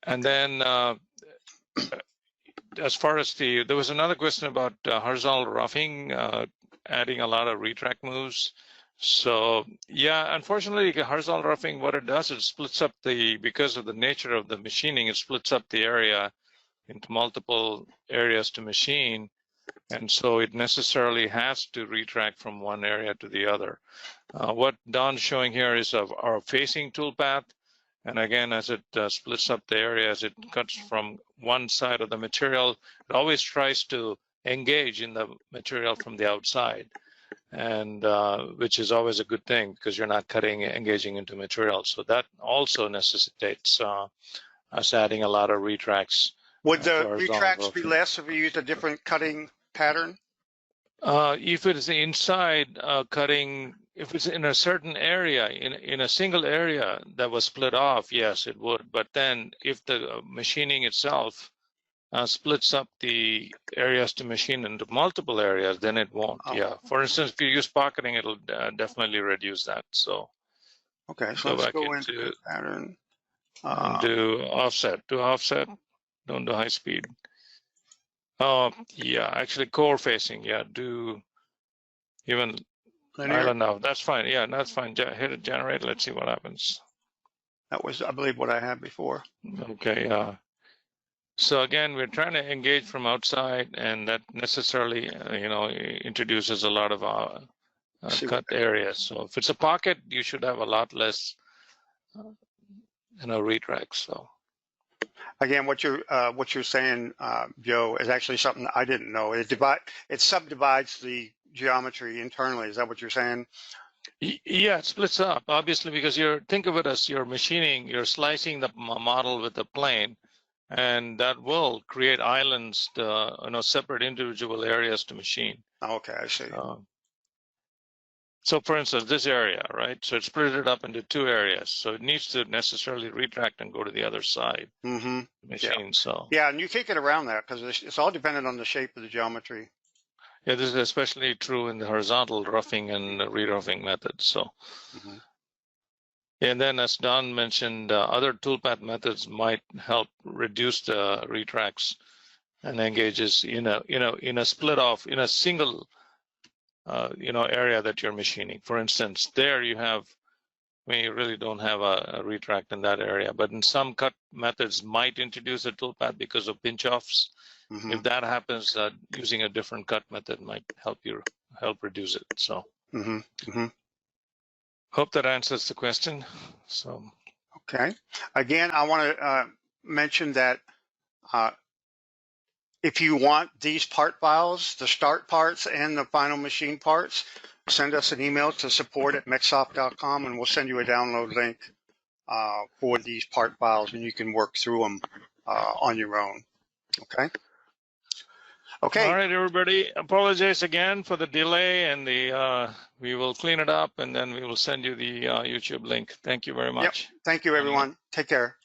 And then as far as there was another question about horizontal roughing, adding a lot of retract moves. So yeah, unfortunately, horizontal roughing, what it does, it splits up because of the nature of the machining, it splits up the area into multiple areas to machine. And so it necessarily has to retract from one area to the other. What Don's showing here is of our facing toolpath. And again, as it splits up the area, as it cuts from one side of the material, it always tries to engage in the material from the outside, and which is always a good thing because you're not engaging into material. So that also necessitates us adding a lot of retracts. Would the retracts be less if you use a different cutting pattern? If it is inside cutting, if it's in a certain area, in a single area that was split off, yes, it would. But then if the machining itself splits up the areas to machine into multiple areas, then it won't. Oh. Yeah. For instance, if you use pocketing, it'll definitely reduce that. So. Okay. So let's go into pattern. And do offset. Do offset. Don't do high speed. Oh, yeah, actually core facing, yeah, do even island now. That's fine, yeah, that's fine. Hit it, generate, let's see what happens. That was, I believe, what I had before. Okay, yeah. So again, we're trying to engage from outside, and that necessarily, introduces a lot of cut areas. So if it's a pocket, you should have a lot less, retracts, so. Again, what you're saying, Joe, is actually something I didn't know. It subdivides the geometry internally. Is that what you're saying? Yeah, it splits up, obviously, because think of it as you're machining, you're slicing the model with the plane, and that will create islands, separate individual areas to machine. Okay, I see. So for instance, this area, right? So it split it up into two areas. So it needs to necessarily retract and go to the other side. Mm-hmm. Machine, yeah. So. Yeah, and you can't get around that because it's all dependent on the shape of the geometry. Yeah, this is especially true in the horizontal roughing and re-roughing methods. So. Mm-hmm. And then as Don mentioned, other toolpath methods might help reduce the retracts and engages in a split off, in a single area that you're machining. For instance, there you really don't have a retract in that area, but in some cut methods might introduce a toolpath because of pinch-offs. Mm-hmm. If that happens, using a different cut method might help reduce it. So, mm-hmm. Mm-hmm. Hope that answers the question. So, okay. Again, I want to mention that if you want these part files, the start parts and the final machine parts, send us an email to support@mecsoft.com, and we'll send you a download link for these part files, and you can work through them on your own. Okay. Okay. All right, everybody. Apologize again for the delay, and we will clean it up, and then we will send you the YouTube link. Thank you very much. Yep. Thank you, everyone. Take care.